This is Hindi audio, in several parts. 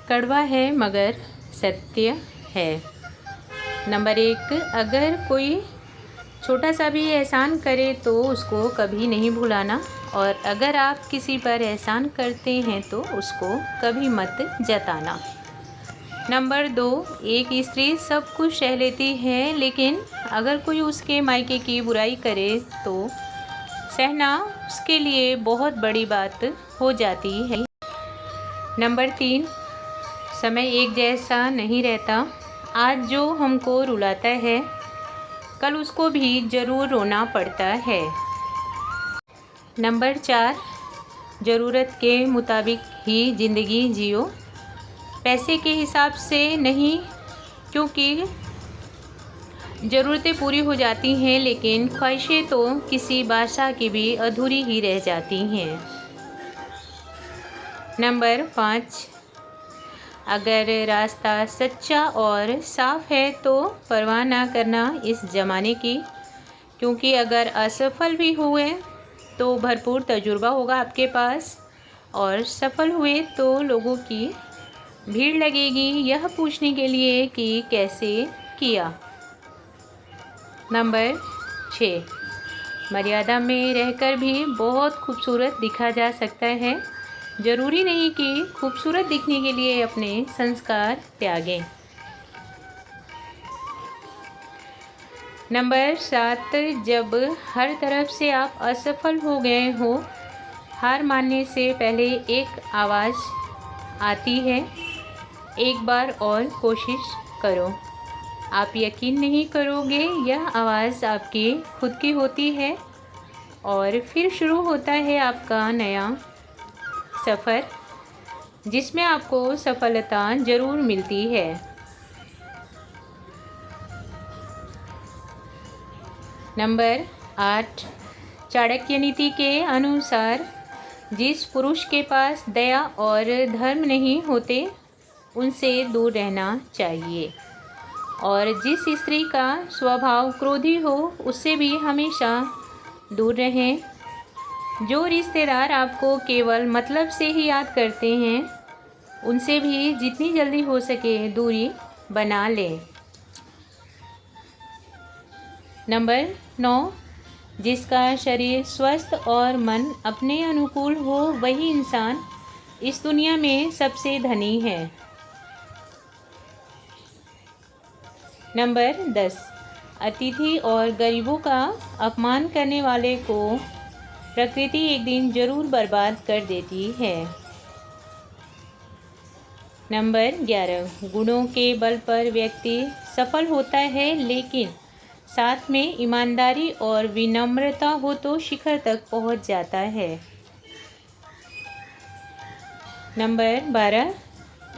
कड़वा है मगर सत्य है। नंबर 1, अगर कोई छोटा सा भी एहसान करे तो उसको कभी नहीं भुलाना, और अगर आप किसी पर एहसान करते हैं तो उसको कभी मत जताना। नंबर 2, एक स्त्री सब कुछ सह लेती है, लेकिन अगर कोई उसके मायके की बुराई करे तो सहना उसके लिए बहुत बड़ी बात हो जाती है। नंबर 3, समय एक जैसा नहीं रहता। आज जो हमको रुलाता है कल उसको भी ज़रूर रोना पड़ता है। नंबर 4, ज़रूरत के मुताबिक ही ज़िंदगी जियो, पैसे के हिसाब से नहीं, क्योंकि ज़रूरतें पूरी हो जाती हैं लेकिन ख्वाहिशें तो किसी बादशाह की भी अधूरी ही रह जाती हैं। नंबर 5, अगर रास्ता सच्चा और साफ़ है तो परवाह ना करना इस ज़माने की, क्योंकि अगर असफल भी हुए तो भरपूर तजुर्बा होगा आपके पास, और सफल हुए तो लोगों की भीड़ लगेगी यह पूछने के लिए कि कैसे किया। नंबर 6, मर्यादा में रहकर भी बहुत खूबसूरत दिखा जा सकता है। ज़रूरी नहीं कि खूबसूरत दिखने के लिए अपने संस्कार त्यागें। नंबर 7, जब हर तरफ से आप असफल हो गए हो, हार मानने से पहले एक आवाज़ आती है, एक बार और कोशिश करो। आप यकीन नहीं करोगे, यह आवाज़ आपकी खुद की होती है, और फिर शुरू होता है आपका नया सफ़र, जिसमें आपको सफलता ज़रूर मिलती है। नंबर 8, चाणक्य नीति के अनुसार जिस पुरुष के पास दया और धर्म नहीं होते उनसे दूर रहना चाहिए, और जिस स्त्री का स्वभाव क्रोधी हो उससे भी हमेशा दूर रहें। जो रिश्तेदार आपको केवल मतलब से ही याद करते हैं उनसे भी जितनी जल्दी हो सके दूरी बना लें। नंबर 9, जिसका शरीर स्वस्थ और मन अपने अनुकूल हो वही इंसान इस दुनिया में सबसे धनी है। नंबर 10, अतिथि और गरीबों का अपमान करने वाले को प्रकृति एक दिन जरूर बर्बाद कर देती है। नंबर 11, गुणों के बल पर व्यक्ति सफल होता है, लेकिन साथ में ईमानदारी और विनम्रता हो तो शिखर तक पहुंच जाता है। नंबर 12,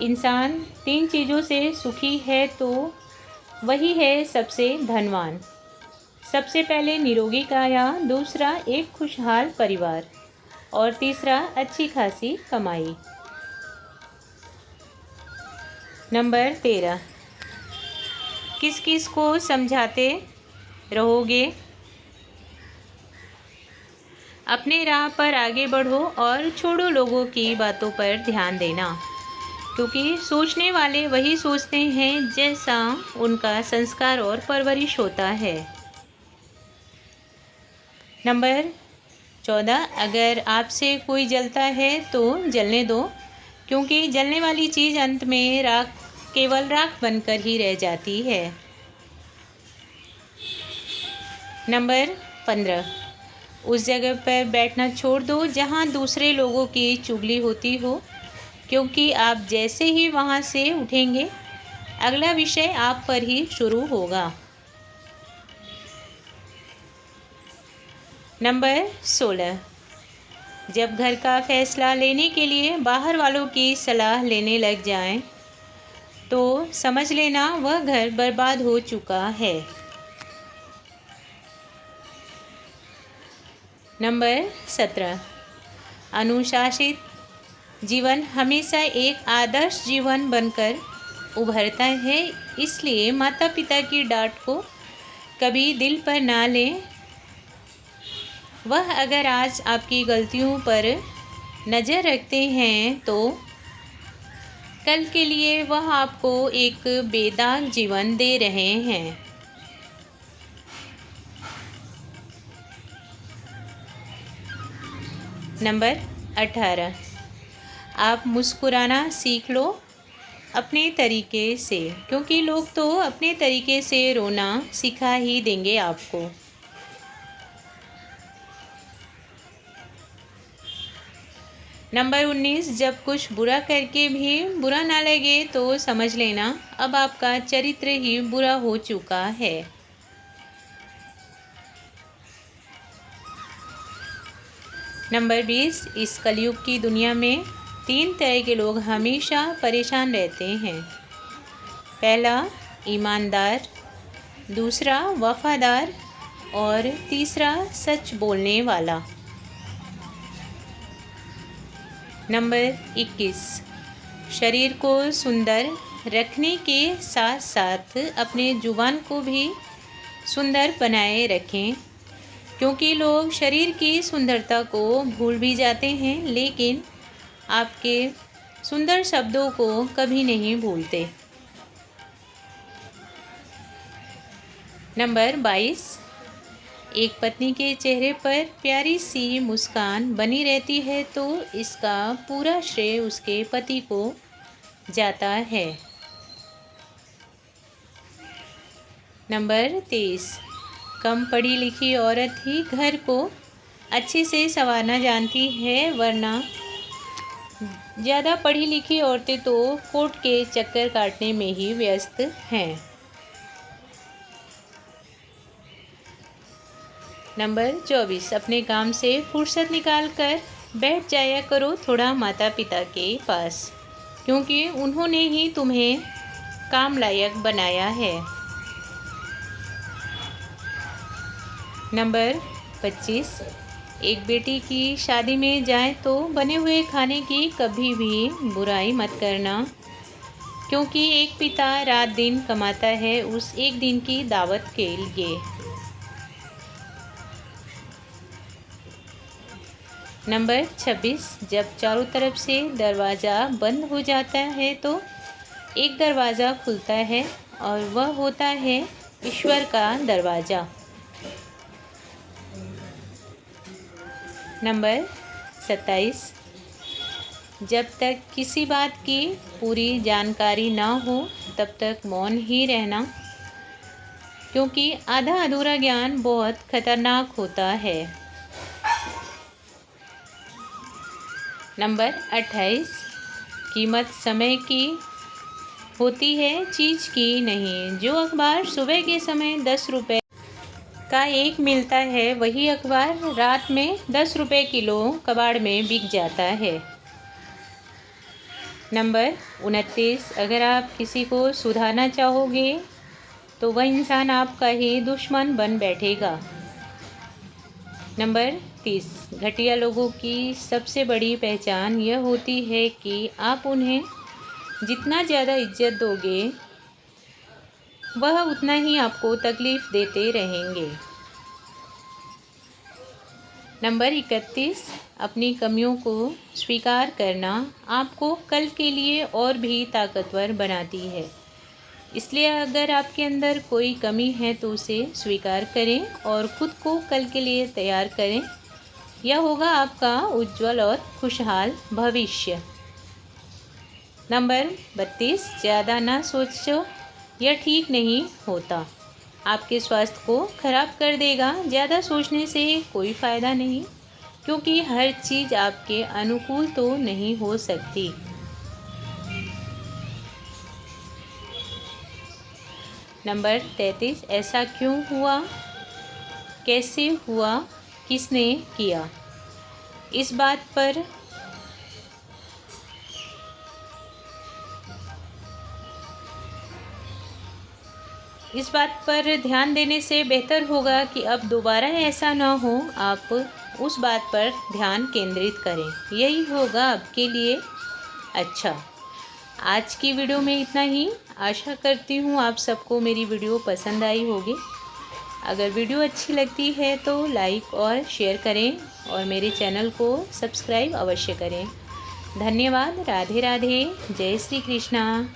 इंसान 3 चीज़ों से सुखी है तो वही है सबसे धनवान। सबसे पहले निरोगी काया, दूसरा एक खुशहाल परिवार, और तीसरा अच्छी खासी कमाई। नंबर 13, किस किस को समझाते रहोगे? अपने राह पर आगे बढ़ो और छोड़ो लोगों की बातों पर ध्यान देना, क्योंकि सोचने वाले वही सोचते हैं जैसा उनका संस्कार और परवरिश होता है। नंबर 14, अगर आपसे कोई जलता है तो जलने दो, क्योंकि जलने वाली चीज़ अंत में केवल राख बनकर ही रह जाती है। नंबर 15, उस जगह पर बैठना छोड़ दो जहां दूसरे लोगों की चुगली होती हो, क्योंकि आप जैसे ही वहां से उठेंगे अगला विषय आप पर ही शुरू होगा। नंबर 16, जब घर का फैसला लेने के लिए बाहर वालों की सलाह लेने लग जाएं, तो समझ लेना वह घर बर्बाद हो चुका है। नंबर 17, अनुशासित जीवन हमेशा एक आदर्श जीवन बनकर उभरता है, इसलिए माता पिता की डांट को कभी दिल पर ना लें। वह अगर आज आपकी गलतियों पर नज़र रखते हैं तो कल के लिए वह आपको एक बेदाग जीवन दे रहे हैं। नंबर 18, आप मुस्कुराना सीख लो अपने तरीके से, क्योंकि लोग तो अपने तरीके से रोना सिखा ही देंगे आपको। नंबर 19, जब कुछ बुरा करके भी बुरा ना लगे तो समझ लेना अब आपका चरित्र ही बुरा हो चुका है। नंबर 20, इस कलयुग की दुनिया में 3 तरह के लोग हमेशा परेशान रहते हैं। पहला ईमानदार, दूसरा वफादार और तीसरा सच बोलने वाला। नंबर 21, शरीर को सुंदर रखने के साथ साथ अपने जुबान को भी सुंदर बनाए रखें, क्योंकि लोग शरीर की सुंदरता को भूल भी जाते हैं लेकिन आपके सुंदर शब्दों को कभी नहीं भूलते। नंबर 22, एक पत्नी के चेहरे पर प्यारी सी मुस्कान बनी रहती है तो इसका पूरा श्रेय उसके पति को जाता है। नंबर 23, कम पढ़ी लिखी औरत ही घर को अच्छे से संवारना जानती है, वरना ज़्यादा पढ़ी लिखी औरतें तो कोर्ट के चक्कर काटने में ही व्यस्त हैं। नंबर 24, अपने काम से फुर्सत निकाल कर बैठ जाया करो थोड़ा माता पिता के पास, क्योंकि उन्होंने ही तुम्हें काम लायक बनाया है। नंबर 25, एक बेटी की शादी में जाए तो बने हुए खाने की कभी भी बुराई मत करना, क्योंकि एक पिता रात दिन कमाता है उस एक दिन की दावत के लिए। नंबर 26, जब चारों तरफ से दरवाज़ा बंद हो जाता है तो एक दरवाज़ा खुलता है और वह होता है ईश्वर का दरवाज़ा। नंबर 27, जब तक किसी बात की पूरी जानकारी ना हो तब तक मौन ही रहना, क्योंकि आधा अधूरा ज्ञान बहुत खतरनाक होता है। नंबर 28, कीमत समय की होती है चीज़ की नहीं। जो अखबार सुबह के समय 10 रुपये का एक मिलता है वही अखबार रात में 10 रुपये किलो कबाड़ में बिक जाता है। नंबर 29, अगर आप किसी को सुधारना चाहोगे तो वह इंसान आपका ही दुश्मन बन बैठेगा। नंबर 30, घटिया लोगों की सबसे बड़ी पहचान यह होती है कि आप उन्हें जितना ज़्यादा इज्जत दोगे वह उतना ही आपको तकलीफ़ देते रहेंगे। नंबर 31, अपनी कमियों को स्वीकार करना आपको कल के लिए और भी ताकतवर बनाती है। इसलिए अगर आपके अंदर कोई कमी है तो उसे स्वीकार करें और ख़ुद को कल के लिए तैयार करें। यह होगा आपका उज्जवल और खुशहाल भविष्य। नंबर 32, ज़्यादा ना सोचो, यह ठीक नहीं होता, आपके स्वास्थ्य को खराब कर देगा। ज़्यादा सोचने से कोई फ़ायदा नहीं, क्योंकि हर चीज़ आपके अनुकूल तो नहीं हो सकती। नंबर 33, ऐसा क्यों हुआ, कैसे हुआ, किसने किया, इस बात पर ध्यान देने से बेहतर होगा कि अब दोबारा ऐसा ना हो। आप उस बात पर ध्यान केंद्रित करें, यही होगा आपके लिए अच्छा। आज की वीडियो में इतना ही। आशा करती हूँ आप सबको मेरी वीडियो पसंद आई होगी। अगर वीडियो अच्छी लगती है तो लाइक और शेयर करें और मेरे चैनल को सब्सक्राइब अवश्य करें। धन्यवाद। राधे राधे। जय श्री कृष्णा।